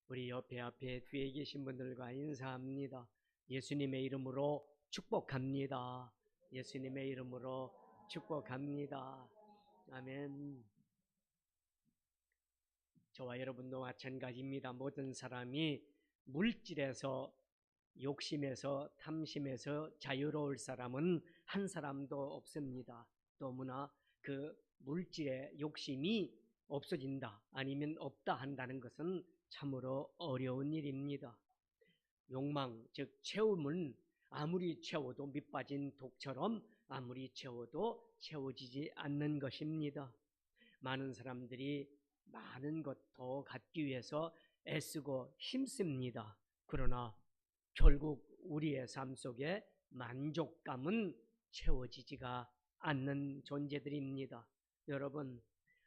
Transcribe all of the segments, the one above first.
우리 옆에 앞에 뒤에 계신 분들과 인사합니다. 예수님의 이름으로 축복합니다. 예수님의 이름으로 축복합니다. 아멘. 저와 여러분도 마찬가지입니다. 모든 사람이 물질에서 욕심에서 탐심에서 자유로울 사람은 한 사람도 없습니다. 너무나 그 물질의 욕심이 없어진다 아니면 없다 한다는 것은 참으로 어려운 일입니다. 욕망, 즉 채움은 아무리 채워도 밑빠진 독처럼 아무리 채워도 채워지지 않는 것입니다. 많은 사람들이 많은 것 더 갖기 위해서 애쓰고 힘씁니다. 그러나 결국 우리의 삶 속에 만족감은 채워지지가 않는 존재들입니다. 여러분,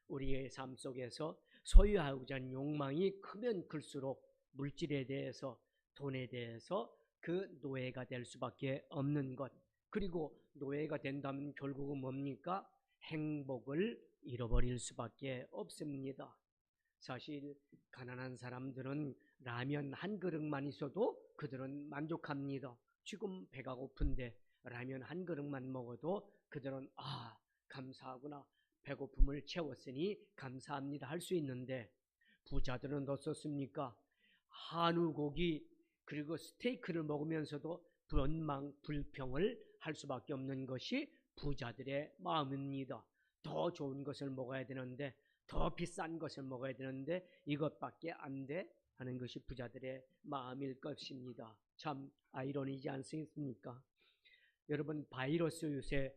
우리의 삶 속에서 소유하고자 하는 욕망이 크면 클수록 물질에 대해서, 돈에 대해서 그 노예가 될 수밖에 없는 것. 그리고 노예가 된다면 결국은 뭡니까? 행복을 잃어버릴 수밖에 없습니다. 사실 가난한 사람들은 라면 한 그릇만 있어도 그들은 만족합니다. 지금 배가 고픈데 라면 한 그릇만 먹어도 그들은 감사하구나, 배고픔을 채웠으니 감사합니다 할 수 있는데, 부자들은 어떻습니까? 한우 고기 그리고 스테이크를 먹으면서도 원망 불평을 할 수밖에 없는 것이 부자들의 마음입니다. 더 좋은 것을 먹어야 되는데, 더 비싼 것을 먹어야 되는데 이것밖에 안 돼 하는 것이 부자들의 마음일 것입니다. 참 아이러니지 않습니까? 여러분, 바이러스 요새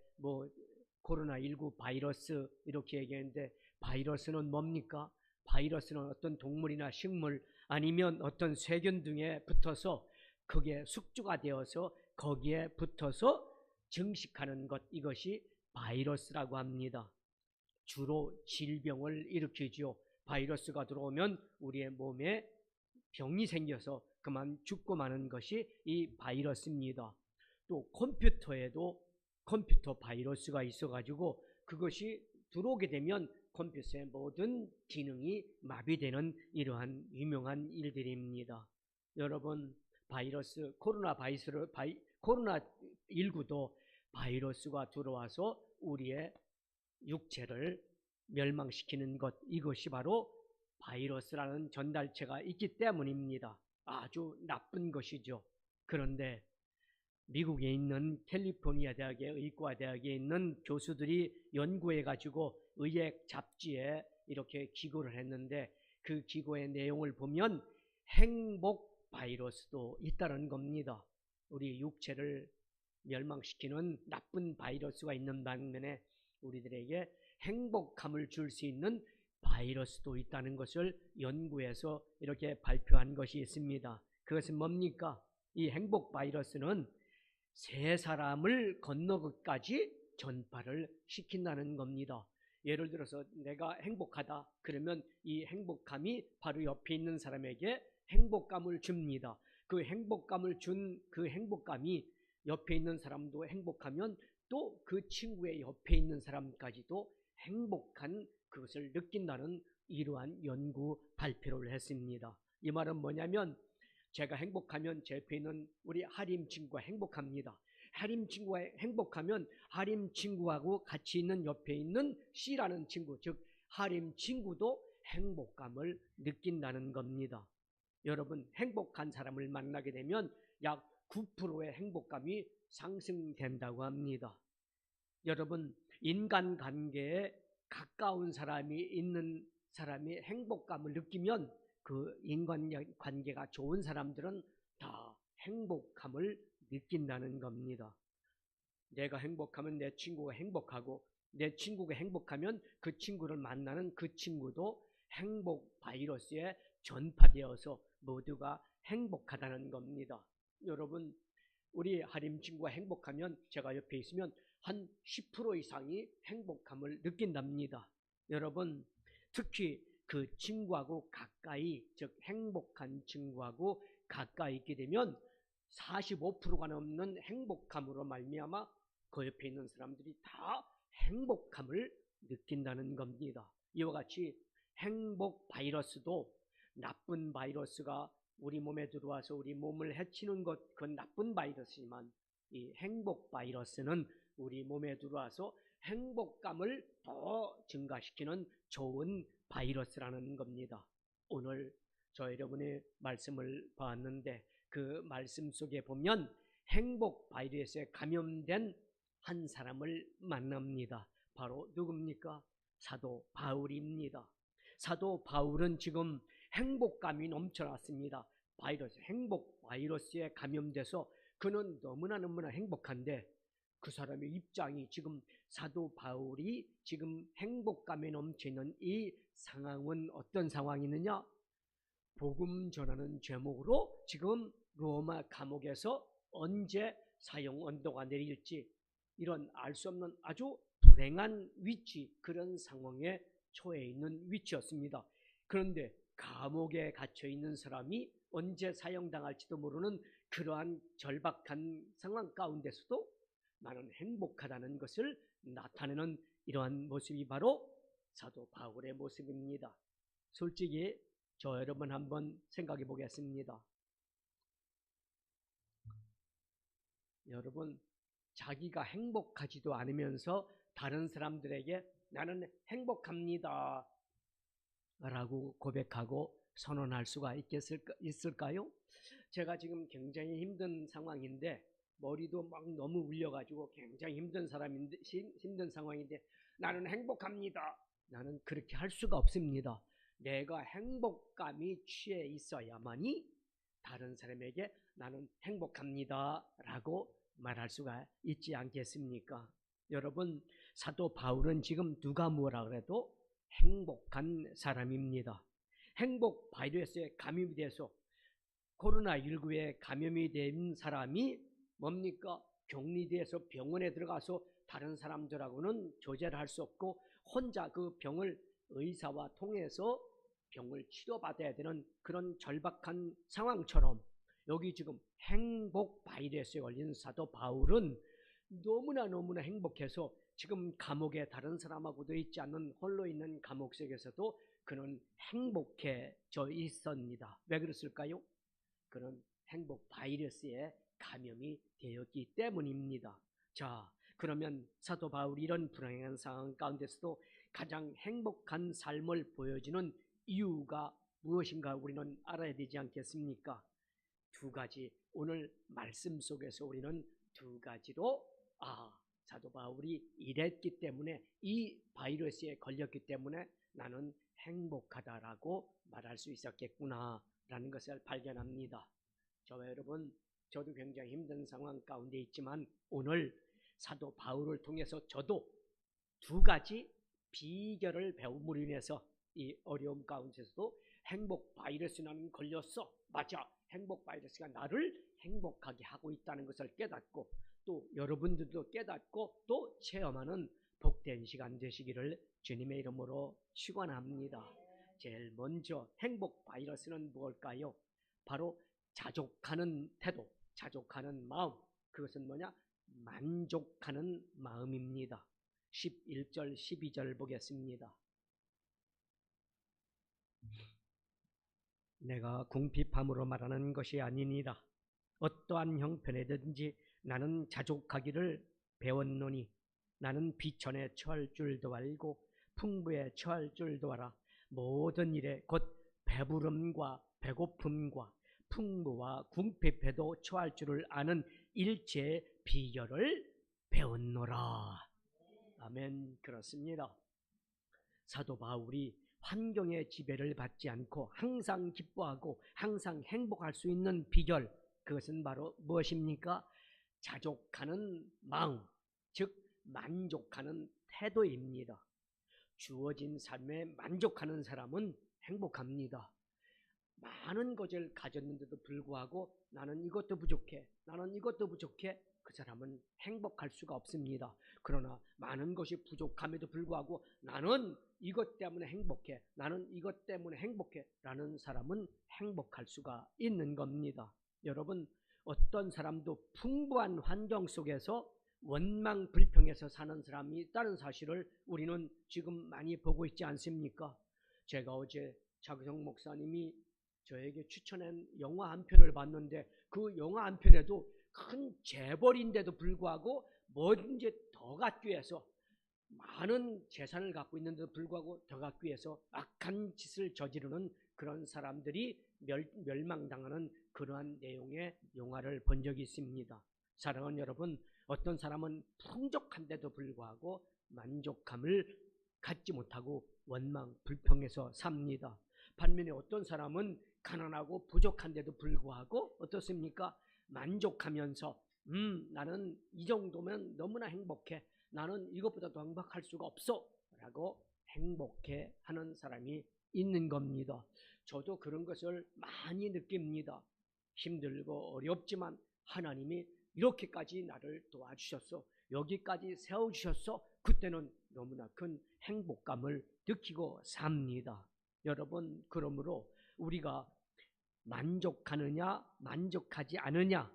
코로나19 바이러스 이렇게 얘기하는데, 바이러스는 뭡니까? 바이러스는 어떤 동물이나 식물 아니면 어떤 세균 등에 붙어서 그게 숙주가 되어서 거기에 붙어서 증식하는 것, 이것이 바이러스라고 합니다. 주로 질병을 일으키죠. 바이러스가 들어오면 우리의 몸에 병이 생겨서 그만 죽고 마는 것이 이 바이러스입니다. 또 컴퓨터에도 컴퓨터 바이러스가 있어가지고 그것이 들어오게 되면 컴퓨터의 모든 기능이 마비되는 이러한 유명한 일들입니다. 여러분, 바이러스, 코로나19도 바이러스가 들어와서 우리의 육체를 멸망시키는 것, 이것이 바로 바이러스라는 전달체가 있기 때문입니다. 아주 나쁜 것이죠. 그런데 미국에 있는 캘리포니아 대학의 의과 대학에 있는 교수들이 연구해가지고 의학 잡지에 이렇게 기고를 했는데, 그 기고의 내용을 보면 행복 바이러스도 있다는 겁니다. 우리 육체를 멸망시키는 나쁜 바이러스가 있는 반면에 우리들에게 행복감을 줄 수 있는 바이러스도 있다는 것을 연구해서 이렇게 발표한 것이 있습니다. 그것은 뭡니까? 이 행복 바이러스는 세 사람을 건너기까지 전파를 시킨다는 겁니다. 예를 들어서 내가 행복하다 그러면 이 행복감이 바로 옆에 있는 사람에게 행복감을 줍니다. 그 행복감을 준 그 행복감이 옆에 있는 사람도 행복하면 또 그 친구의 옆에 있는 사람까지도 행복한 그것을 느낀다는 이러한 연구 발표를 했습니다. 이 말은 뭐냐면, 제가 행복하면 제 옆에 있는 우리 하림 친구가 행복합니다. 하림 친구가 행복하면 하림 친구하고 같이 있는 옆에 있는 C라는 친구, 즉 하림 친구도 행복감을 느낀다는 겁니다. 여러분, 행복한 사람을 만나게 되면 약 9%의 행복감이 상승된다고 합니다. 여러분, 인간관계에 가까운 사람이 있는 사람이 행복감을 느끼면 그 인간관계가 좋은 사람들은 다 행복감을 느낀다는 겁니다. 내가 행복하면 내 친구가 행복하고, 내 친구가 행복하면 그 친구를 만나는 그 친구도 행복 바이러스에 전파되어서 모두가 행복하다는 겁니다. 여러분, 우리 하림 친구가 행복하면 제가 옆에 있으면 한 10% 이상이 행복감을 느낀답니다. 여러분, 특히 그 친구하고 가까이, 즉 행복한 친구하고 가까이 있게 되면 45%가 넘는 행복감으로 말미암아 그 옆에 있는 사람들이 다 행복감을 느낀다는 겁니다. 이와 같이 행복 바이러스도 나쁜 바이러스가 우리 몸에 들어와서 우리 몸을 해치는 것, 그건 나쁜 바이러스지만 이 행복 바이러스는 우리 몸에 들어와서 행복감을 더 증가시키는 좋은 바이러스라는 겁니다. 오늘 저 여러분의 말씀을 봤는데 그 말씀 속에 보면 행복 바이러스에 감염된 한 사람을 만납니다. 바로 누굽니까? 사도 바울입니다. 사도 바울은 지금 행복감이 넘쳐났습니다. 행복 바이러스에 감염돼서 그는 너무나 행복한데 그 사람의 입장이 지금 사도 바울이 지금 행복감에 넘치는 이 상황은 어떤 상황이느냐? 복음 전하는 제목으로 지금 로마 감옥에서 언제 사형 언도가 내릴지 이런 알 수 없는 아주 불행한 위치, 그런 상황에 처해 있는 위치였습니다. 그런데 감옥에 갇혀 있는 사람이 언제 사형당할지도 모르는 그러한 절박한 상황 가운데서도 나는 행복하다는 것을 나타내는 이러한 모습이 바로 사도 바울의 모습입니다. 솔직히 저 여러분 한번 생각해 보겠습니다. 여러분, 자기가 행복하지도 않으면서 다른 사람들에게 나는 행복합니다 라고 고백하고 선언할 수가 있을까요? 제가 지금 굉장히 힘든 상황인데 머리도 막 너무 울려가지고 굉장히 힘든 상황인데 나는 행복합니다. 나는 그렇게 할 수가 없습니다. 내가 행복감이 취해 있어야만이 다른 사람에게 나는 행복합니다 라고 말할 수가 있지 않겠습니까? 여러분, 사도 바울은 지금 누가 뭐라 그래도 행복한 사람입니다. 행복 바이러스에 감염이 돼서 코로나19에 감염이 된 사람이 뭡니까? 격리돼서 병원에 들어가서 다른 사람들하고는 교제를 할 수 없고 혼자 그 병을 의사와 통해서 병을 치료받아야 되는 그런 절박한 상황처럼 여기 지금 행복 바이러스에 걸린 사도 바울은 너무나 행복해서 지금 감옥에 다른 사람하고도 있지 않는 홀로 있는 감옥 속에서도 그는 행복해져 있습니다. 왜 그랬을까요? 그는 행복 바이러스에 감염이 되었기 때문입니다. 자, 그러면 사도 바울이 이런 불행한 상황 가운데서도 가장 행복한 삶을 보여주는 이유가 무엇인가 우리는 알아야 되지 않겠습니까? 두 가지, 오늘 말씀 속에서 우리는 두 가지로 사도 바울이 이랬기 때문에 이 바이러스에 걸렸기 때문에 나는 행복하다라고 말할 수 있었겠구나 라는 것을 발견합니다. 저와 여러분, 저도 굉장히 힘든 상황 가운데 있지만 오늘 사도 바울을 통해서 저도 두 가지 비결을 배움으로 인해서 이 어려움 가운데서도 행복 바이러스는 걸렸어. 맞아. 행복 바이러스가 나를 행복하게 하고 있다는 것을 깨닫고 또 여러분들도 깨닫고 또 체험하는 복된 시간 되시기를 주님의 이름으로 축원합니다. 제일 먼저 행복 바이러스는 무엇일까요? 바로 자족하는 태도, 자족하는 마음. 그것은 뭐냐? 만족하는 마음입니다. 11절, 12절 보겠습니다. 내가 궁핍함으로 말하는 것이 아니니라. 어떠한 형편에든지 나는 자족하기를 배웠노니 나는 비천에 처할 줄도 알고 풍부에 처할 줄도 알아. 모든 일에 곧 배부름과 배고픔과 풍부와 궁핍에도 처할 줄을 아는 일체의 비결을 배웠노라. 아멘. 그렇습니다. 사도 바울이 환경의 지배를 받지 않고 항상 기뻐하고 항상 행복할 수 있는 비결, 그것은 바로 무엇입니까? 자족하는 마음, 즉 만족하는 태도입니다. 주어진 삶에 만족하는 사람은 행복합니다. 많은 것을 가졌는데도 불구하고 나는 이것도 부족해, 나는 이것도 부족해, 그 사람은 행복할 수가 없습니다. 그러나 많은 것이 부족함에도 불구하고 나는 이것 때문에 행복해, 나는 이것 때문에 행복해 라는 사람은 행복할 수가 있는 겁니다. 여러분, 어떤 사람도 풍부한 환경 속에서 원망 불평해서 사는 사람이 있다는 사실을 우리는 지금 많이 보고 있지 않습니까? 제가 어제 차기성 목사님이 저에게 추천한 영화 한 편을 봤는데 그 영화 한 편에도 큰 재벌인데도 불구하고 뭐든지 더 갖기 위해서 많은 재산을 갖고 있는데도 불구하고 더 갖기 위해서 악한 짓을 저지르는 그런 사람들이 멸망당하는 그러한 내용의 영화를 본 적이 있습니다. 사랑하는 여러분, 어떤 사람은 풍족한데도 불구하고 만족감을 갖지 못하고 원망, 불평해서 삽니다. 반면에 어떤 사람은 가난하고 부족한데도 불구하고 어떻습니까? 만족하면서 나는 이 정도면 너무나 행복해. 나는 이것보다 더 행복할 수가 없어 라고 행복해 하는 사람이 있는 겁니다. 저도 그런 것을 많이 느낍니다. 힘들고 어렵지만 하나님이 이렇게까지 나를 도와주셨어. 여기까지 세워주셨어. 그때는 너무나 큰 행복감을 느끼고 삽니다. 여러분, 그러므로 우리가 만족하느냐 만족하지 않으냐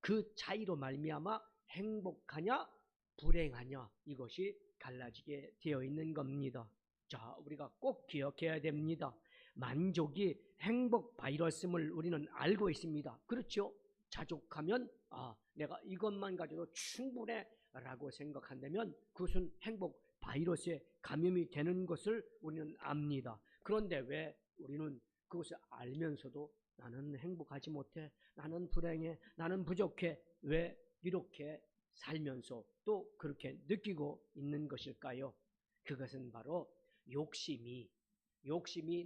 그 차이로 말미암아 행복하냐 불행하냐 이것이 갈라지게 되어 있는 겁니다. 자, 우리가 꼭 기억해야 됩니다. 만족이 행복 바이러스임을 우리는 알고 있습니다. 그렇죠? 자족하면 내가 이것만 가져도 충분해 라고 생각한다면 그것은 행복 바이러스에 감염이 되는 것을 우리는 압니다. 그런데 왜 우리는 그것을 알면서도 나는 행복하지 못해, 나는 불행해, 나는 부족해, 왜 이렇게 살면서 또 그렇게 느끼고 있는 것일까요? 그것은 바로 욕심이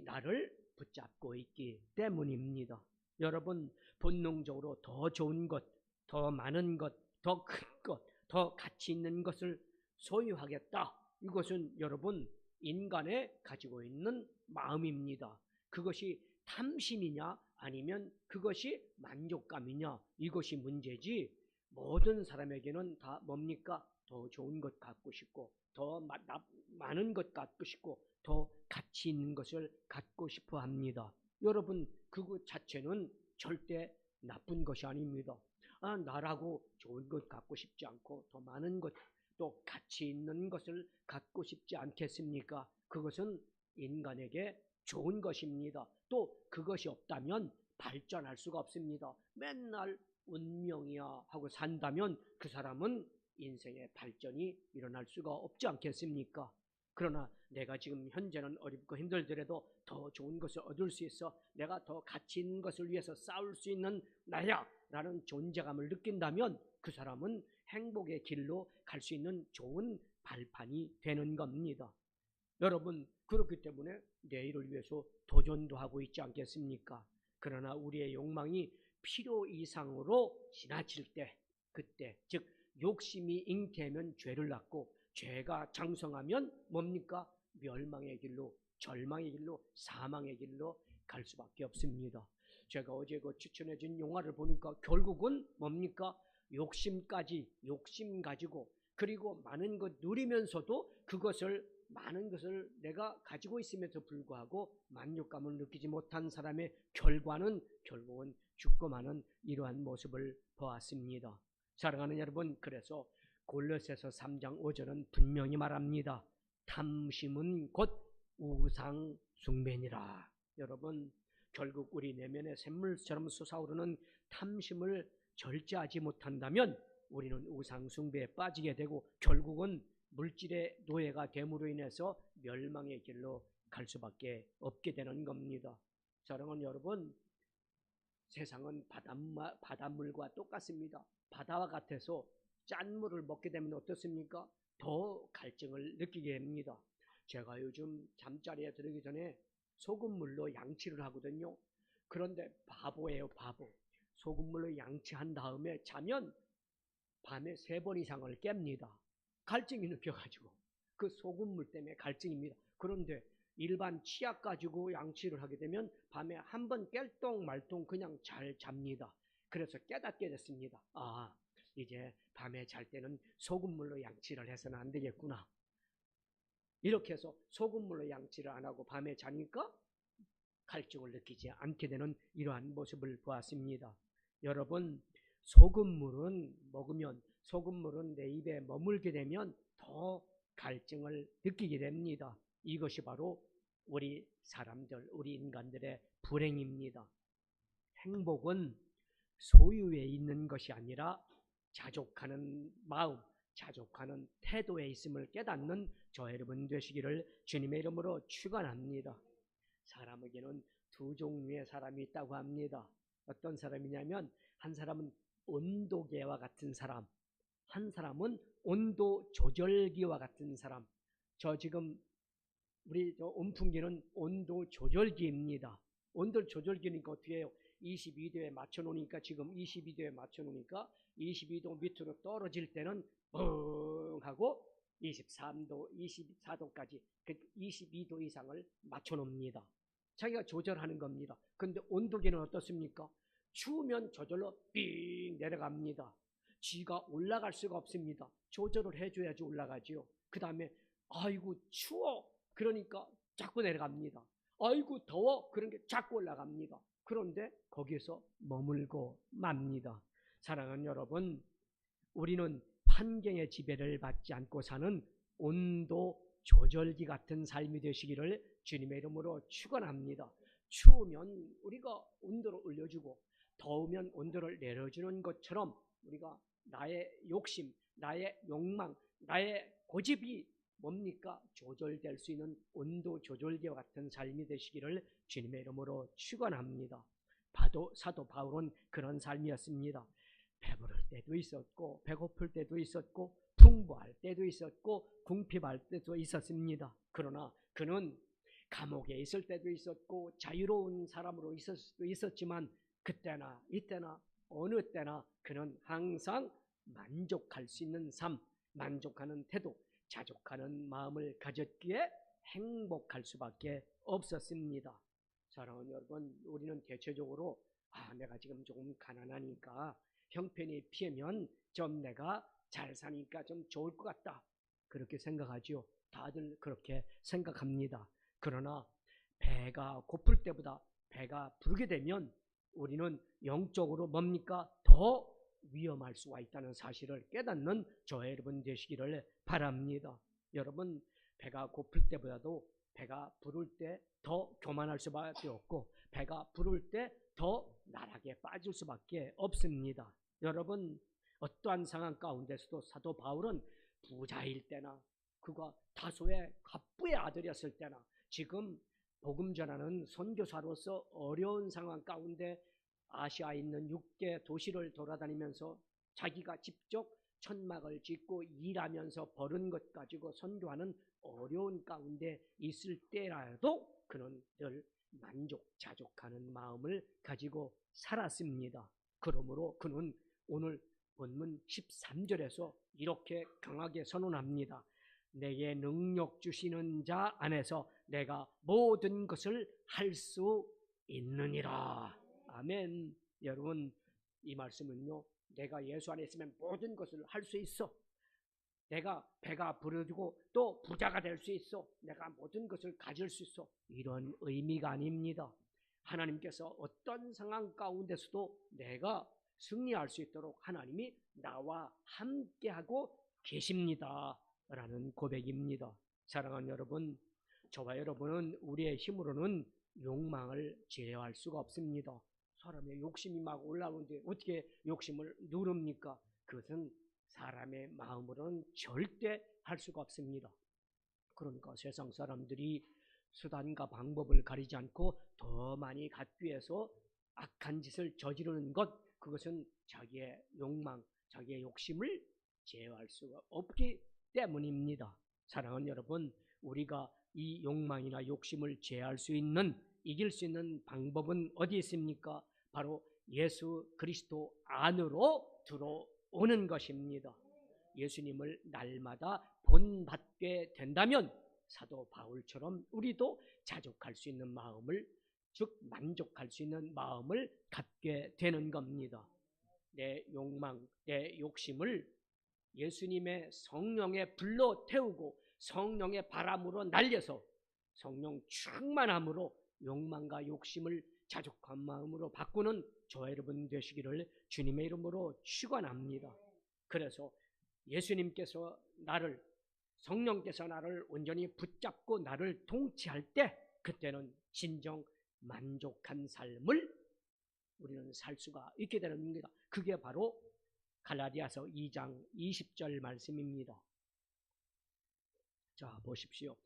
나를 붙잡고 있기 때문입니다. 여러분, 본능적으로 더 좋은 것, 더 많은 것, 더 큰 것, 더 가치 있는 것을 소유하겠다. 이것은 여러분 인간의 가지고 있는 마음입니다. 그것이 탐심이냐 아니면 그것이 만족감이냐 이것이 문제지, 모든 사람에게는 다 뭡니까? 더 좋은 것 갖고 싶고 더 많은 것 갖고 싶고 더 가치 있는 것을 갖고 싶어 합니다. 여러분, 그것 자체는 절대 나쁜 것이 아닙니다. 나라고 좋은 것 갖고 싶지 않고 더 많은 것, 또 가치 있는 것을 갖고 싶지 않겠습니까? 그것은 인간에게 좋은 것입니다. 또 그것이 없다면 발전할 수가 없습니다. 맨날 운명이야 하고 산다면 그 사람은 인생의 발전이 일어날 수가 없지 않겠습니까? 그러나 내가 지금 현재는 어렵고 힘들더라도 더 좋은 것을 얻을 수 있어, 내가 더 가치 있는 것을 위해서 싸울 수 있는 나야 라는 존재감을 느낀다면 그 사람은 행복의 길로 갈 수 있는 좋은 발판이 되는 겁니다. 여러분, 그렇기 때문에 내일을 위해서 도전도 하고 있지 않겠습니까? 그러나 우리의 욕망이 필요 이상으로 지나칠 때, 그때 즉 욕심이 잉태하면 죄를 낳고 죄가 장성하면 뭡니까? 멸망의 길로, 절망의 길로, 사망의 길로 갈 수밖에 없습니다. 제가 어제 그 추천해 준 영화를 보니까 결국은 뭡니까? 욕심 가지고 그리고 많은 것 누리면서도 많은 것을 내가 가지고 있음에도 불구하고 만족감을 느끼지 못한 사람의 결과는 결국은 죽고 마는 이러한 모습을 보았습니다. 사랑하는 여러분, 그래서 골로새서 3장 5절은 분명히 말합니다. 탐심은 곧 우상 숭배니라. 여러분, 결국 우리 내면의 샘물처럼 솟아오르는 탐심을 절제하지 못한다면 우리는 우상 숭배에 빠지게 되고 결국은 물질의 노예가 됨으로 인해서 멸망의 길로 갈 수밖에 없게 되는 겁니다. 사랑하는 여러분, 세상은 바닷물과 똑같습니다. 바다와 같아서 짠 물을 먹게 되면 어떻습니까? 더 갈증을 느끼게 됩니다. 제가 요즘 잠자리에 들기 전에 소금물로 양치를 하거든요. 그런데 바보예요, 바보. 소금물로 양치한 다음에 자면 밤에 3번 이상을 깹니다. 갈증이 느껴가지고. 그 소금물 때문에 갈증입니다. 그런데 일반 치약 가지고 양치를 하게 되면 밤에 한 번 깰똥말똥 그냥 잘 잡니다. 그래서 깨닫게 됐습니다. 이제 밤에 잘 때는 소금물로 양치를 해서는 안 되겠구나. 이렇게 해서 소금물로 양치를 안 하고 밤에 자니까 갈증을 느끼지 않게 되는 이러한 모습을 보았습니다. 여러분, 소금물은 내 입에 머물게 되면 더 갈증을 느끼게 됩니다. 이것이 바로 우리 사람들, 우리 인간들의 불행입니다. 행복은 소유에 있는 것이 아니라 자족하는 마음, 자족하는 태도에 있음을 깨닫는 저 여러분 되시기를 주님의 이름으로 축원합니다. 사람에게는 두 종류의 사람이 있다고 합니다. 어떤 사람이냐면 한 사람은 온도계와 같은 사람, 한 사람은 온도 조절기와 같은 사람. 저 지금 우리 저 온풍기는 온도 조절기입니다. 온도 조절기니까 어떻게 해요? 22도에 맞춰 놓으니까 지금 22도에 맞춰 놓으니까 22도 밑으로 떨어질 때는 뻥 하고 23도, 24도까지 22도 이상을 맞춰 놓습니다. 자기가 조절하는 겁니다. 그런데 온도계는 어떻습니까? 추우면 저절로 삥 내려갑니다. 지가 올라갈 수가 없습니다. 조절을 해줘야지 올라가지요. 그 다음에 아이고 추워 그러니까 자꾸 내려갑니다. 아이고 더워 그러니까 자꾸 올라갑니다. 그런데 거기에서 머물고 맙니다. 사랑하는 여러분, 우리는 환경의 지배를 받지 않고 사는 온도 조절기 같은 삶이 되시기를 주님의 이름으로 축원합니다. 추우면 우리가 온도를 올려주고 더우면 온도를 내려주는 것처럼 우리가 나의 욕심, 나의 욕망, 나의 고집이 뭡니까? 조절될 수 있는 온도 조절기와 같은 삶이 되시기를 주님의 이름으로 축원합니다. 사도 바울은 그런 삶이었습니다. 배부를 때도 있었고 배고플 때도 있었고 풍부할 때도 있었고 궁핍할 때도 있었습니다. 그러나 그는 감옥에 있을 때도 있었고 자유로운 사람으로 있을 수도 있었지만 그때나 이때나 어느 때나 그는 항상 만족할 수 있는 삶, 만족하는 태도, 자족하는 마음을 가졌기에 행복할 수밖에 없었습니다. 사랑하는 여러분, 우리는 대체적으로 내가 지금 조금 가난하니까 형편이 피하면 좀 내가 잘 사니까 좀 좋을 것 같다. 그렇게 생각하죠. 다들 그렇게 생각합니다. 그러나 배가 고플 때보다 배가 부르게 되면 우리는 영적으로 뭡니까? 더 위험할 수가 있다는 사실을 깨닫는 저와 여러분 되시기를 바랍니다. 여러분, 배가 고플 때보다도 배가 부를 때 더 교만할 수밖에 없고 배가 부를 때 더 나락에 빠질 수밖에 없습니다. 여러분, 어떠한 상황 가운데서도 사도 바울은 부자일 때나 그가 다소의 갑부의 아들이었을 때나 지금 복음 전하는 선교사로서 어려운 상황 가운데 아시아에 있는 6개 도시를 돌아다니면서 자기가 직접 천막을 짓고 일하면서 벌은 것 가지고 선교하는 어려운 가운데 있을 때라도 그는 늘 만족, 자족하는 마음을 가지고 살았습니다. 그러므로 그는 오늘 본문 13절에서 이렇게 강하게 선언합니다. 내게 능력 주시는 자 안에서 내가 모든 것을 할 수 있느니라. 아멘. 여러분, 이 말씀은요, 내가 예수 안에 있으면 모든 것을 할 수 있어. 내가 배가 부르고 또 부자가 될 수 있어. 내가 모든 것을 가질 수 있어. 이런 의미가 아닙니다. 하나님께서 어떤 상황 가운데서도 내가 승리할 수 있도록 하나님이 나와 함께하고 계십니다. 라는 고백입니다. 사랑하는 여러분, 저와 여러분은 우리의 힘으로는 욕망을 제어할 수가 없습니다. 사람의 욕심이 막 올라오는데 어떻게 욕심을 누릅니까? 그것은 사람의 마음으로는 절대 할 수가 없습니다. 그러니까 세상 사람들이 수단과 방법을 가리지 않고 더 많이 갖기 위해서 악한 짓을 저지르는 것, 그것은 자기의 욕망, 자기의 욕심을 제어할 수가 없기 때문입니다. 사랑하는 여러분, 우리가 이 욕망이나 욕심을 제어할 수 있는, 이길 수 있는 방법은 어디 있습니까? 바로 예수 그리스도 안으로 들어오는 것입니다. 예수님을 날마다 본받게 된다면 사도 바울처럼 우리도 자족할 수 있는 마음을, 즉 만족할 수 있는 마음을 갖게 되는 겁니다. 내 욕망, 내 욕심을 예수님의 성령의 불로 태우고 성령의 바람으로 날려서 성령 충만함으로 욕망과 욕심을 자족한 마음으로 바꾸는 저와 여러분 되시기를 주님의 이름으로 축원합니다. 그래서 예수님께서 나를, 성령께서 나를 온전히 붙잡고 나를 통치할 때 그때는 진정 만족한 삶을 우리는 살 수가 있게 되는 겁니다. 그게 바로 갈라디아서 2장 20절 말씀입니다. 자, 보십시오.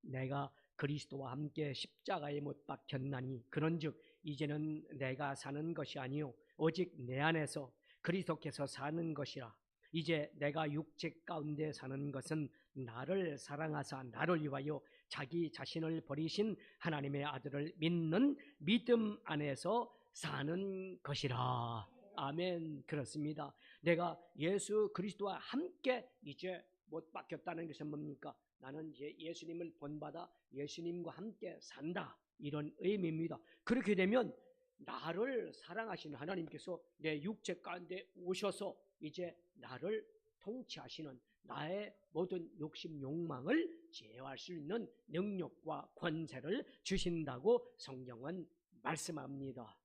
내가 그리스도와 함께 십자가에 못 박혔나니 그런즉 이제는 내가 사는 것이 아니요 오직 내 안에서 그리스도께서 사는 것이라. 이제 내가 육체 가운데 사는 것은 나를 사랑하사 나를 위하여 자기 자신을 버리신 하나님의 아들을 믿는 믿음 안에서 사는 것이라. 아멘. 그렇습니다. 내가 예수 그리스도와 함께 이제 못 박혔다는 것은 뭡니까? 나는 이제 예수님을 본받아 예수님과 함께 산다, 이런 의미입니다. 그렇게 되면 나를 사랑하시는 하나님께서 내 육체 가운데 오셔서 이제 나를 통치하시는, 나의 모든 욕심 욕망을 제어할 수 있는 능력과 권세를 주신다고 성경은 말씀합니다.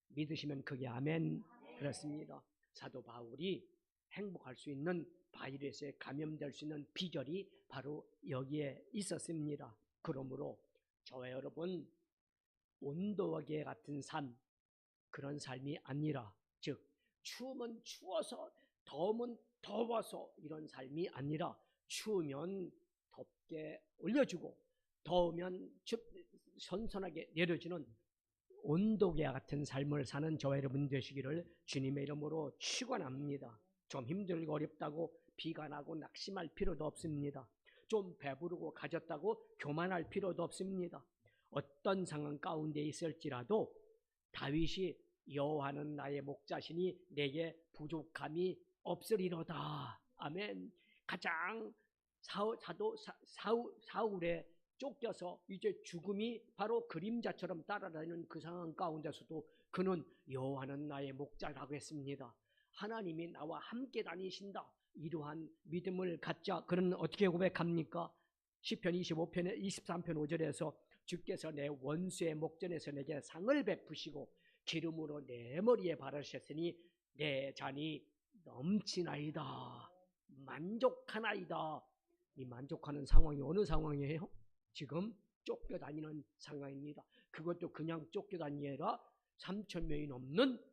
믿으시면 그게 아멘. 그렇습니다. 사도 바울이 행복할 수 있는, 바이러스에 감염될 수 있는 비결이 바로 여기에 있었습니다. 그러므로 저와 여러분, 온도계 같은 삶, 그런 삶이 아니라, 즉 추우면 추워서, 더우면 더워서 이런 삶이 아니라, 추우면 덥게 올려주고 더우면 선선하게 내려주는 온도계와 같은 삶을 사는 저와 여러분 되시기를 주님의 이름으로 축원합니다. 좀 힘들고 어렵다고 비가 나고 낙심할 필요도 없습니다. 좀 배부르고 가졌다고 교만할 필요도 없습니다. 어떤 상황 가운데 있을지라도 다윗이 여호와는 나의 목자시니 내게 부족함이 없으리로다. 아멘. 가장 사울에 쫓겨서 이제 죽음이 바로 그림자처럼 따라다니는 그 상황 가운데서도 그는 여호와는 나의 목자라고 했습니다. 하나님이 나와 함께 다니신다, 이러한 믿음을 갖자. 그는 어떻게 고백합니까? 시편 25편에 23편 5절에서 주께서 내 원수의 목전에서 내게 상을 베푸시고 기름으로 내 머리에 바르셨으니 내 잔이 넘치나이다. 만족하나이다. 이 만족하는 상황이 어느 상황이에요? 지금 쫓겨다니는 상황입니다. 그것도 그냥 쫓겨다니는 게 아니라 3,000명이 넘는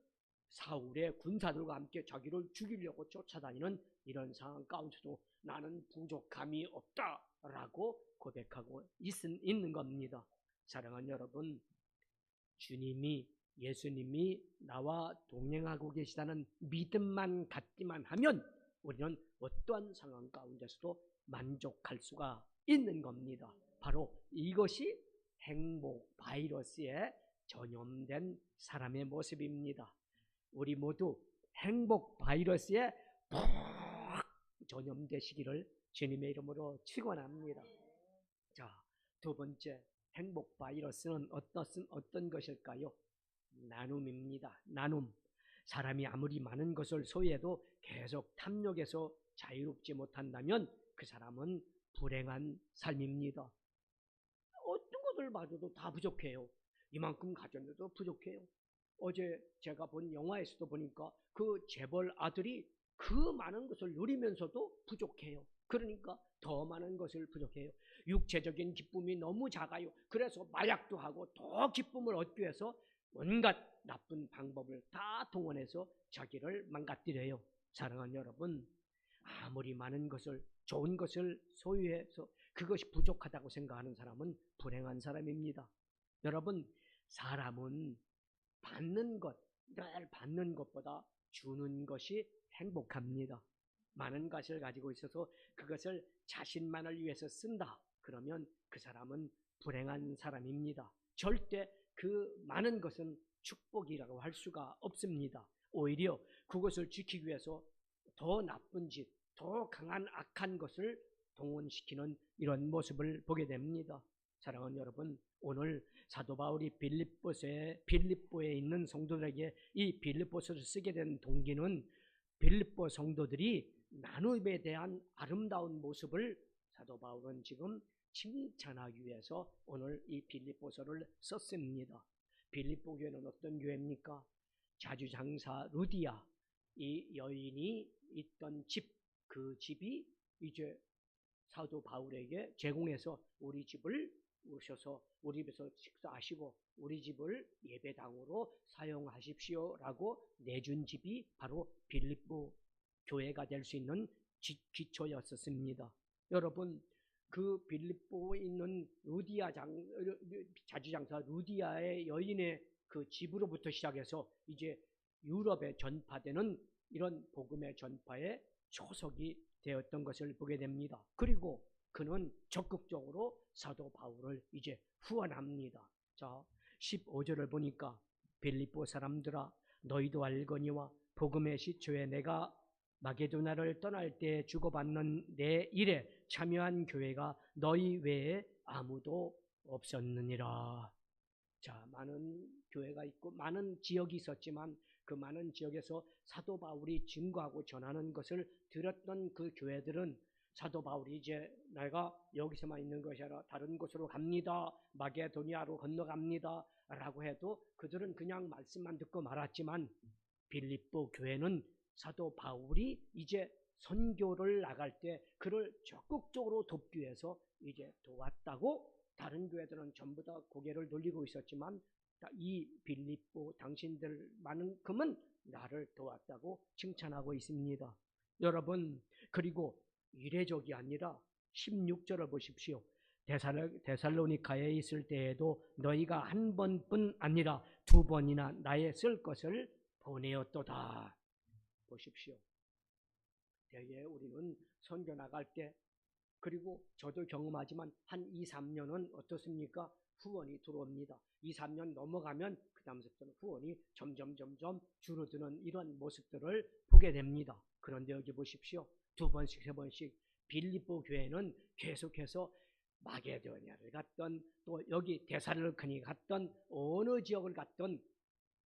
사울의 군사들과 함께 자기를 죽이려고 쫓아다니는 이런 상황 가운데서도 나는 부족함이 없다라고 고백하고 있는 겁니다. 사랑하는 여러분, 주님이, 예수님이 나와 동행하고 계시다는 믿음만 갖기만 하면 우리는 어떠한 상황 가운데서도 만족할 수가 있는 겁니다. 바로 이것이 행복 바이러스에 전염된 사람의 모습입니다. 우리 모두 행복 바이러스에 푹 전염되시기를 주님의 이름으로 축원합니다. 자, 두 번째 행복 바이러스는 어떤 것일까요? 나눔입니다. 나눔. 사람이 아무리 많은 것을 소유해도 계속 탐욕에서 자유롭지 못한다면 그 사람은 불행한 삶입니다. 어떤 것을 봐도 다 부족해요. 이만큼 가졌는데도 부족해요. 어제 제가 본 영화에서도 보니까 그 재벌 아들이 그 많은 것을 누리면서도 부족해요. 그러니까 더 많은 것을 부족해요. 육체적인 기쁨이 너무 작아요. 그래서 마약도 하고 더 기쁨을 얻기 위해서 온갖 나쁜 방법을 다 동원해서 자기를 망가뜨려요. 사랑하는 여러분, 아무리 많은 것을, 좋은 것을 소유해서 그것이 부족하다고 생각하는 사람은 불행한 사람입니다. 여러분, 사람은 받는 것, 늘 받는 것보다 주는 것이 행복합니다. 많은 것을 가지고 있어서 그것을 자신만을 위해서 쓴다, 그러면 그 사람은 불행한 사람입니다. 절대 그 많은 것은 축복이라고 할 수가 없습니다. 오히려 그것을 지키기 위해서 더 나쁜 짓, 더 강한 악한 것을 동원시키는 이런 모습을 보게 됩니다. 사랑하는 여러분, 오늘 사도 바울이 빌립보에 있는 성도들에게 이 빌립보서를 쓰게 된 동기는 빌립보 성도들이 나눔에 대한 아름다운 모습을 사도 바울은 지금 칭찬하기 위해서 오늘 이 빌립보서를 썼습니다. 빌립보 교회는 어떤 교회입니까? 자주장사 루디아, 이 여인이 있던 집, 그 집이 이제 사도 바울에게 제공해서 우리 집을 오셔서 우리 집에서 식사하시고 우리 집을 예배당으로 사용하십시오라고 내준 집이 바로 빌립보 교회가 될 수 있는 기초였었습니다. 여러분, 그 빌립보에 있는 루디아 자주장사 루디아의 여인의 그 집으로부터 시작해서 이제 유럽에 전파되는 이런 복음의 전파에 초석이 되었던 것을 보게 됩니다. 그리고 그는 적극적으로 사도 바울을 이제 후원합니다. 자, 15절을 보니까 빌립보 사람들아 너희도 알거니와 복음의 시초에 내가 마게도나를 떠날 때 주고받는 내 일에 참여한 교회가 너희 외에 아무도 없었느니라. 자, 많은 교회가 있고 많은 지역이 있었지만 그 많은 지역에서 사도 바울이 증거하고 전하는 것을 들었던 그 교회들은 사도 바울이 이제 내가 여기서만 있는 것이 아니라 다른 곳으로 갑니다, 마게도니아로 건너갑니다 라고 해도 그들은 그냥 말씀만 듣고 말았지만 빌립보 교회는 사도 바울이 이제 선교를 나갈 때 그를 적극적으로 돕기 위해서 이제 도왔다고 다른 교회들은 전부 다 고개를 돌리고 있었지만 이 빌립보 당신들만큼은 나를 도왔다고 칭찬하고 있습니다. 여러분, 그리고 이례적이 아니라 16절을 보십시오. 데살로니가에 있을 때에도 너희가 한 번뿐 아니라 두 번이나 나의 쓸 것을 보내었도다. 보십시오. 대개 우리는 선교 나갈 때, 그리고 저도 경험하지만 한 2, 3년은 어떻습니까? 후원이 들어옵니다. 2, 3년 넘어가면 그 다음부터는 후원이 점점 줄어드는 이런 모습들을 보게 됩니다. 그런데 여기 보십시오. 2번씩 3번씩 빌립보 교회는 계속해서 마게도니아를 갔던 또 여기 데살로니가에 갔던 어느 지역을 갔던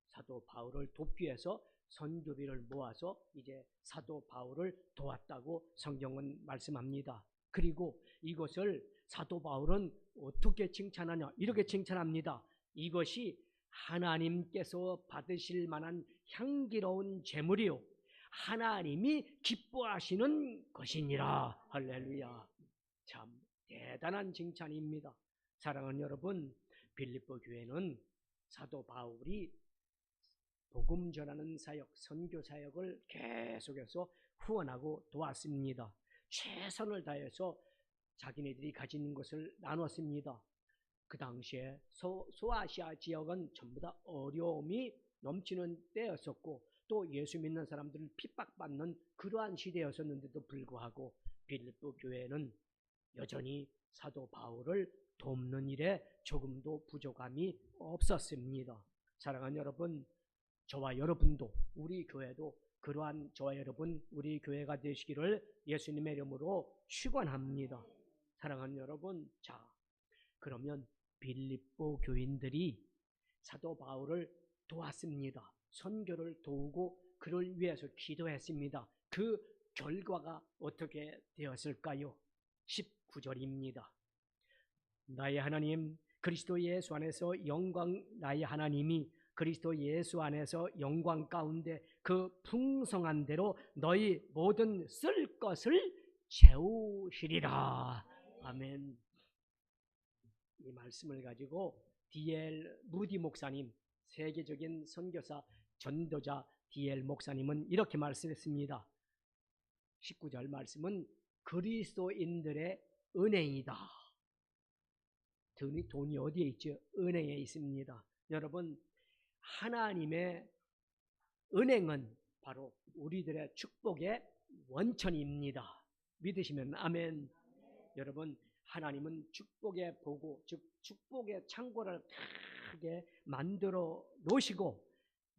사도 바울을 돕기 위해서 선교비를 모아서 이제 사도 바울을 도왔다고 성경은 말씀합니다. 그리고 이것을 사도 바울은 어떻게 칭찬하냐? 이렇게 칭찬합니다. 이것이 하나님께서 받으실 만한 향기로운 제물이요 하나님이 기뻐하시는 것이니라. 할렐루야. 참 대단한 칭찬입니다. 사랑하는 여러분, 빌립보 교회는 사도 바울이 복음 전하는 사역, 선교 사역을 계속해서 후원하고 도왔습니다. 최선을 다해서 자기네들이 가진 것을 나눴습니다. 그 당시에 소아시아 지역은 전부 다 어려움이 넘치는 때였었고 또 예수 믿는 사람들을 핍박받는 그러한 시대였었는데도 불구하고 빌립보 교회는 여전히 사도 바울을 돕는 일에 조금도 부족함이 없었습니다. 사랑하는 여러분, 저와 여러분도 우리 교회도 그러한 저와 여러분 우리 교회가 되시기를 예수님의 이름으로 축원합니다. 사랑하는 여러분, 자 그러면 빌립보 교인들이 사도 바울을 도왔습니다. 선교를 도우고 그를 위해서 기도했습니다. 그 결과가 어떻게 되었을까요? 19절입니다. 나의 하나님 그리스도 예수 안에서 영광, 나의 하나님이 그리스도 예수 안에서 영광 가운데 그 풍성한 대로 너희 모든 쓸 것을 채우시리라. 아멘. 이 말씀을 가지고 D.L. 무디 목사님, 세계적인 선교사 전도자 D.L. 목사님은 이렇게 말씀했습니다. 19절 말씀은 그리스도인들의 은행이다. 돈이 어디에 있죠? 은행에 있습니다. 여러분, 하나님의 은행은 바로 우리들의 축복의 원천입니다. 믿으시면 아멘. 여러분, 하나님은 축복의 보고, 즉 축복의 창고를 크게 만들어 놓으시고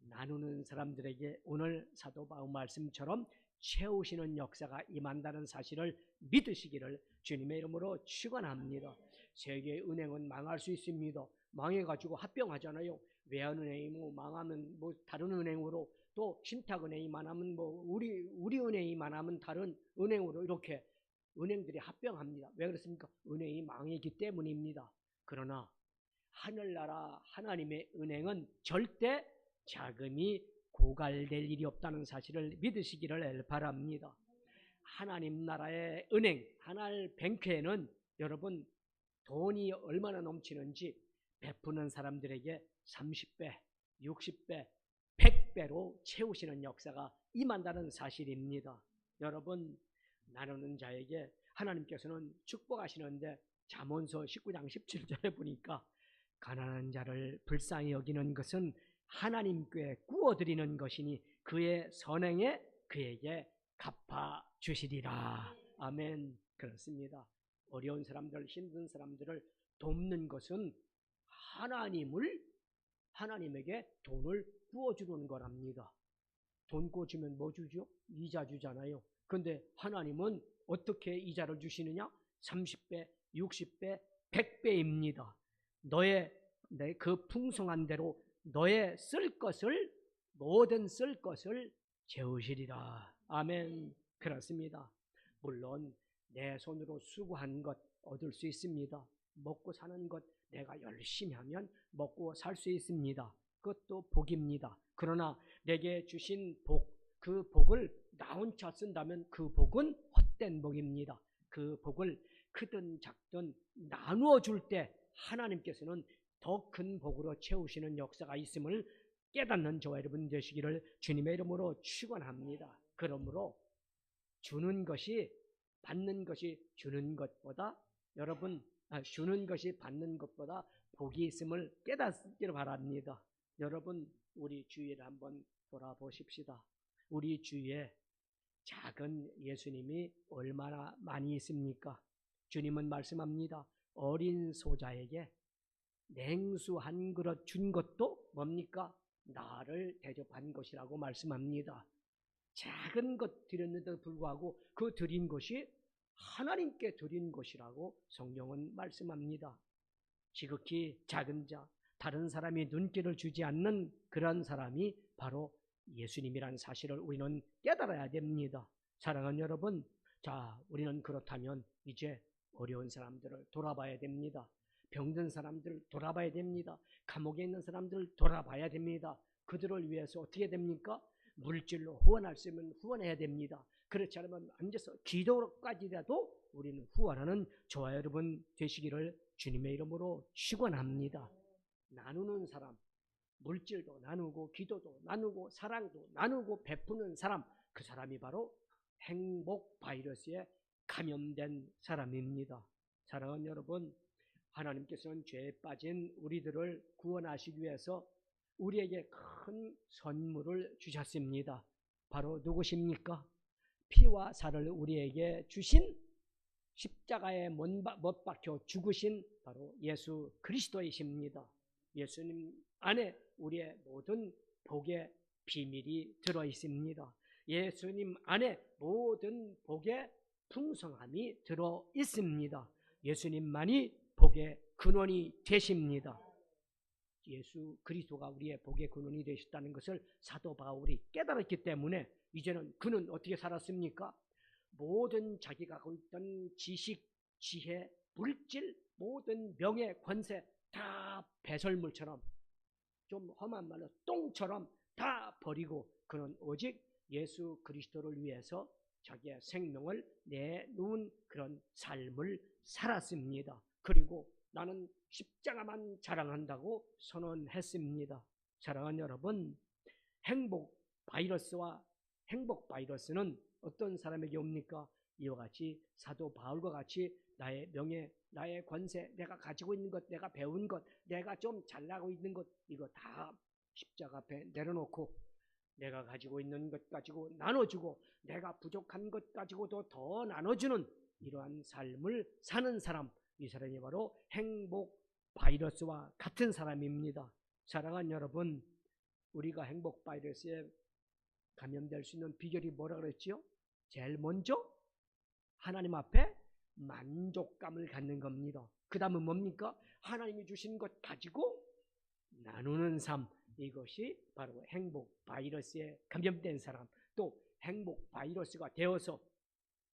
나누는 사람들에게 오늘 사도 바울 말씀처럼 채우시는 역사가 임한다는 사실을 믿으시기를 주님의 이름으로 축원합니다. 세계은행은 망할 수 있습니다. 망해가지고 합병하잖아요. 외환은행이 망하면 다른 은행으로, 또 신탁은행이 망하면 우리 은행이 망하면 다른 은행으로 이렇게 은행들이 합병합니다. 왜 그렇습니까? 은행이 망했기 때문입니다. 그러나 하늘나라 하나님의 은행은 절대 자금이 고갈될 일이 없다는 사실을 믿으시기를 바랍니다. 하나님 나라의 은행, 하나님 뱅크에는 여러분 돈이 얼마나 넘치는지 베푸는 사람들에게 30배, 60배, 100배로 채우시는 역사가 임한다는 사실입니다. 여러분, 나누는 자에게 하나님께서는 축복하시는데 잠언서 19장 17절에 보니까 가난한 자를 불쌍히 여기는 것은 하나님께 구워드리는 것이니 그의 선행에 그에게 갚아주시리라. 아멘. 그렇습니다. 어려운 사람들, 힘든 사람들을 돕는 것은 하나님에게 돈을 구워주는 거랍니다. 돈 구워주면 뭐 주죠? 이자 주잖아요. 그런데 하나님은 어떻게 이자를 주시느냐? 30배, 60배, 100배입니다. 그 풍성한 대로 너의 모든 쓸 것을 채우시리라. 아멘. 그렇습니다. 물론 내 손으로 수고한 것 얻을 수 있습니다. 먹고 사는 것 내가 열심히 하면 먹고 살 수 있습니다. 그것도 복입니다. 그러나 내게 주신 그 복을 나 혼자 쓴다면 그 복은 헛된 복입니다. 그 복을 크든 작든 나누어 줄 때 하나님께서는 더 큰 복으로 채우시는 역사가 있음을 깨닫는 저와 여러분 되시기를 주님의 이름으로 축원합니다. 그러므로 주는 것이 받는 것이 주는 것보다 주는 것이 받는 것보다 복이 있음을 깨닫기를 바랍니다. 여러분, 우리 주위를 한번 돌아보십시다. 우리 주위에 작은 예수님이 얼마나 많이 있습니까? 주님은 말씀합니다. 어린 소자에게 냉수 한 그릇 준 것도 뭡니까? 나를 대접한 것이라고 말씀합니다. 작은 것 드렸는데도 불구하고 그 드린 것이 하나님께 드린 것이라고 성경은 말씀합니다. 지극히 작은 자, 다른 사람이 눈길을 주지 않는 그런 사람이 바로 예수님이라는 사실을 우리는 깨달아야 됩니다. 사랑하는 여러분, 우리는 그렇다면 이제 어려운 사람들을 돌아봐야 됩니다. 병든 사람들을 돌아봐야 됩니다. 감옥에 있는 사람들을 돌아봐야 됩니다. 그들을 위해서 어떻게 됩니까? 물질로 후원할 수 있으면 후원해야 됩니다. 그렇지 않으면 앉아서 기도까지라도 우리는 후원하는 저와 여러분 되시기를 주님의 이름으로 축원합니다. 나누는 사람, 물질도 나누고 기도도 나누고 사랑도 나누고 베푸는 사람, 그 사람이 바로 행복 바이러스에 감염된 사람입니다. 사랑하는 여러분, 하나님께서는 죄에 빠진 우리들을 구원하시기 위해서 우리에게 큰 선물을 주셨습니다. 바로 누구십니까? 피와 살을 우리에게 주신 십자가에 못 박혀 죽으신 바로 예수 그리스도이십니다. 예수님 안에 우리의 모든 복의 비밀이 들어 있습니다. 예수님 안에 모든 복의 풍성함이 들어 있습니다. 예수님만이 복의 근원이 되십니다. 예수 그리스도가 우리의 복의 근원이 되셨다는 것을 사도 바울이 깨달았기 때문에 이제는 그는 어떻게 살았습니까? 모든 자기가 갖고 있던 지식, 지혜, 물질, 모든 명예, 권세 다 배설물처럼, 좀 험한 말로 똥처럼 다 버리고 그는 오직 예수 그리스도를 위해서 자기의 생명을 내놓은 그런 삶을 살았습니다. 그리고 나는 십자가만 자랑한다고 선언했습니다. 사랑하는 여러분, 행복 바이러스는 어떤 사람에게 옵니까? 이와 같이 사도 바울과 같이 나의 명예, 나의 권세, 내가 가지고 있는 것, 내가 배운 것, 내가 좀 잘나고 있는 것, 이거 다 십자가 앞에 내려놓고 내가 가지고 있는 것 가지고 나눠주고 내가 부족한 것 가지고도 더 나눠주는 이러한 삶을 사는 사람, 이 사람이 바로 행복 바이러스와 같은 사람입니다. 사랑하는 여러분, 우리가 행복 바이러스에 감염될 수 있는 비결이 뭐라 그랬죠? 제일 먼저 하나님 앞에 만족감을 갖는 겁니다. 그 다음은 뭡니까? 하나님이 주신 것 가지고 나누는 삶, 이것이 바로 행복 바이러스에 감염된 사람, 또 행복 바이러스가 되어서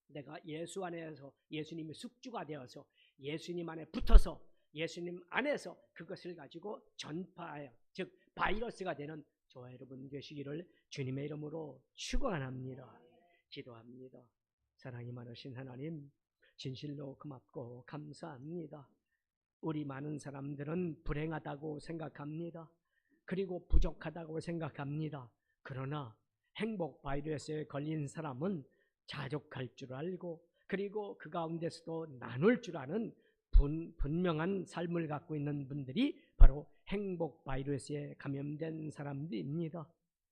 내가 예수 안에서 예수님의 숙주가 되어서 예수님 안에 붙어서 예수님 안에서 그것을 가지고 전파하여, 즉 바이러스가 되는 저와 여러분 되시기를 주님의 이름으로 축원합니다. 기도합니다. 사랑이 많으신 하나님, 진실로 고맙고 감사합니다. 우리 많은 사람들은 불행하다고 생각합니다. 그리고 부족하다고 생각합니다. 그러나 행복 바이러스에 걸린 사람은 자족할 줄 알고, 그리고 그 가운데서도 나눌 줄 아는 분명한 삶을 갖고 있는 분들이 바로 행복 바이러스에 감염된 사람들입니다.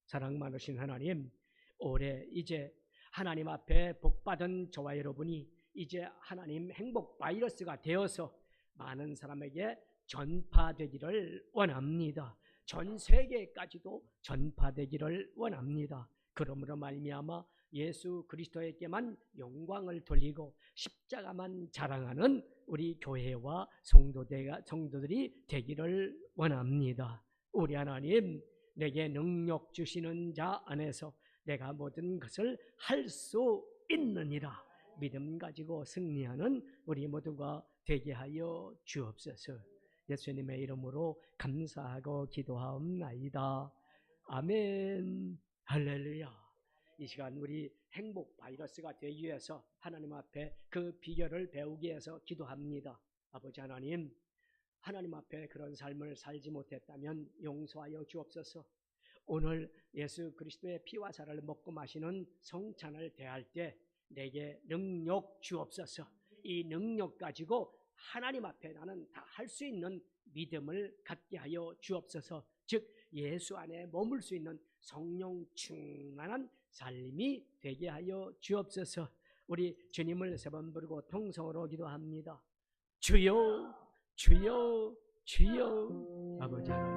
사랑 많으신 하나님, 올해 이제 하나님 앞에 복받은 저와 여러분이 이제 하나님 행복 바이러스가 되어서 많은 사람에게 전파되기를 원합니다. 전 세계까지도 전파되기를 원합니다. 그러므로 말미암아 예수 그리스도에게만 영광을 돌리고 십자가만 자랑하는 우리 교회와 성도들이 되기를 원합니다. 우리 하나님, 내게 능력 주시는 자 안에서 내가 모든 것을 할 수 있느니라 믿음 가지고 승리하는 우리 모두가 되게 하여 주옵소서. 예수님의 이름으로 감사하고 기도하옵나이다. 아멘. 할렐루야. 이 시간 우리 행복 바이러스가 되기 위해서 하나님 앞에 그 비결을 배우기 위해서 기도합니다. 아버지 하나님, 하나님 앞에 그런 삶을 살지 못했다면 용서하여 주옵소서. 오늘 예수 그리스도의 피와 살을 먹고 마시는 성찬을 대할 때 내게 능력 주옵소서. 이 능력 가지고 하나님 앞에 나는 다 할 수 있는 믿음을 갖게 하여 주옵소서. 즉 예수 안에 머물 수 있는 성령 충만한 삶이 되게 하여 주옵소서. 우리 주님을 세 번 부르고 통성으로 기도합니다. 주여, 주여, 주여. 아버지 하나님,